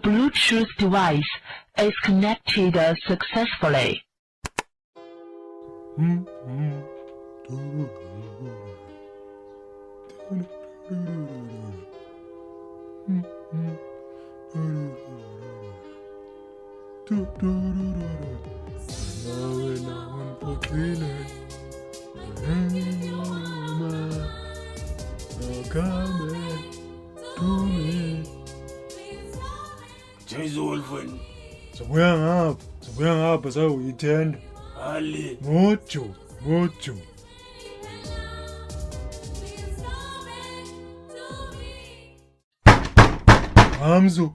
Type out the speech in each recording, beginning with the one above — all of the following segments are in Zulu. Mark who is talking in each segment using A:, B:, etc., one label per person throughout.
A: Bluetooth device is connected successfully.
B: Jayzolfen.
C: Sobuya ngapha sayuyithenda.
B: Ali.
C: Mojo. Hamzo.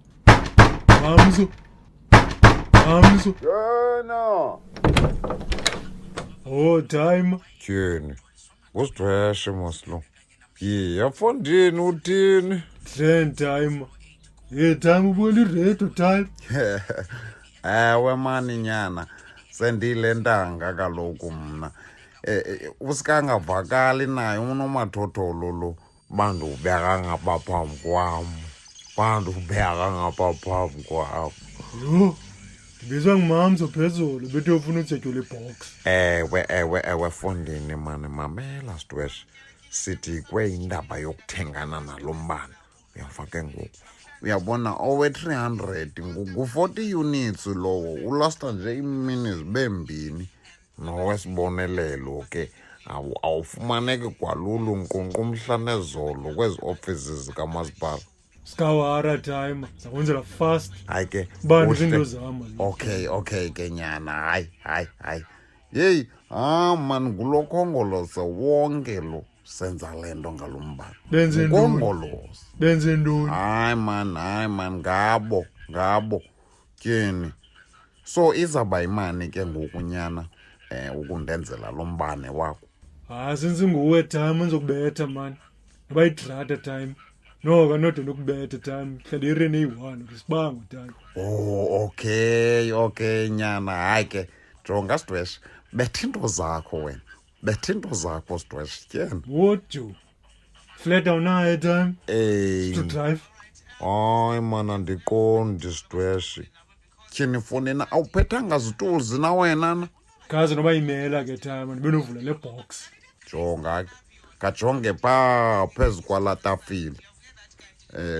D: Yena.
C: Oh, time.
D: Tyhini. Usidweshe moslo. Yafondini uthini?
C: Trend time. Hey, time ubona iredo time.
D: Ewe mani nyana. Sendile ntanga kaloku mna. Usikangavakali naye unomathotholo lo. Bantu ubeka ngapha phambi kwam.
C: Yo. Ngibizwa ngumamzo phezulu bethu ufuna uthetyula ibox.
D: Ewe fondini mani mamela sidweshe. Sithi kweyindaba yokuthengana nalo mbane. Uyafake ngoku. Uyabona owe 300 ngu-40 units lowo ulasta nje iminutes bembini nowesibonelelo ke awufumaneki kwalulu nkqunqu umhla nezolo kwezi offices zikamasipala.
C: Skawara time. Sakwenzela fast.
D: Hayi ke
C: Bani izinto zama.
D: Okay ke nyana hayi. Hey, man ngulokhongolose wonke lo senza lento ngalombane.
C: Benze ntoni?
D: Hayi man ngabo tyeni. So izaba imani ke ngokunyana ukundenzela lo mbane wakho.
C: Since nguwe time nzokubetha man. Abayidrata time. No, kanodo nokubetha time. Hlala irene eyi-1 ngisibango time.
D: Oh, okay nyana. Hayi ke jonga sidweshe. Betha into zakho wena. Sidweshe tyeni.
C: Wojo. Flat awunayo time. To drive.
D: Hayi man andiqondi sidweshe. Tyhini fonina awuphethanga zitools na wena na?
C: Kaze noba imela ke time ndibenovula le box.
D: Jonga ke. Kajonge phaa phezu kwalaa tafile.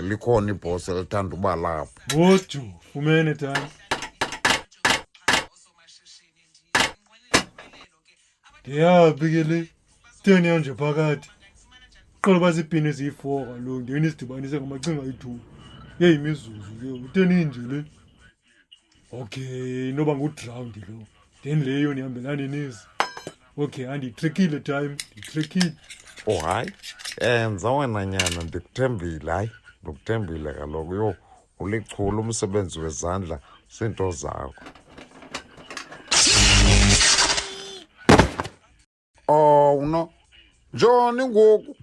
D: Likhona ibhosi elithanda uba lapho.
C: Wojo. Fumene time. Ndiyaphi ke le? 10 yanje phakathi. Qala bazipini eziyi-4 kaloku ndiyeni isidibanise ngamacinga ayi-2. Yeyimizuzu ke 10 inje le. Okay, noba ngudround lo. Then leyo nihambelani nezi. Okay, andiyitrikile time.
D: Oh hayi. Enza wena nyana ndikuthembile hayi. Ndikuthembile kaloku yo ulichula umsebenzi wezandla zinto zakho. Oh no. Njoni ngoku?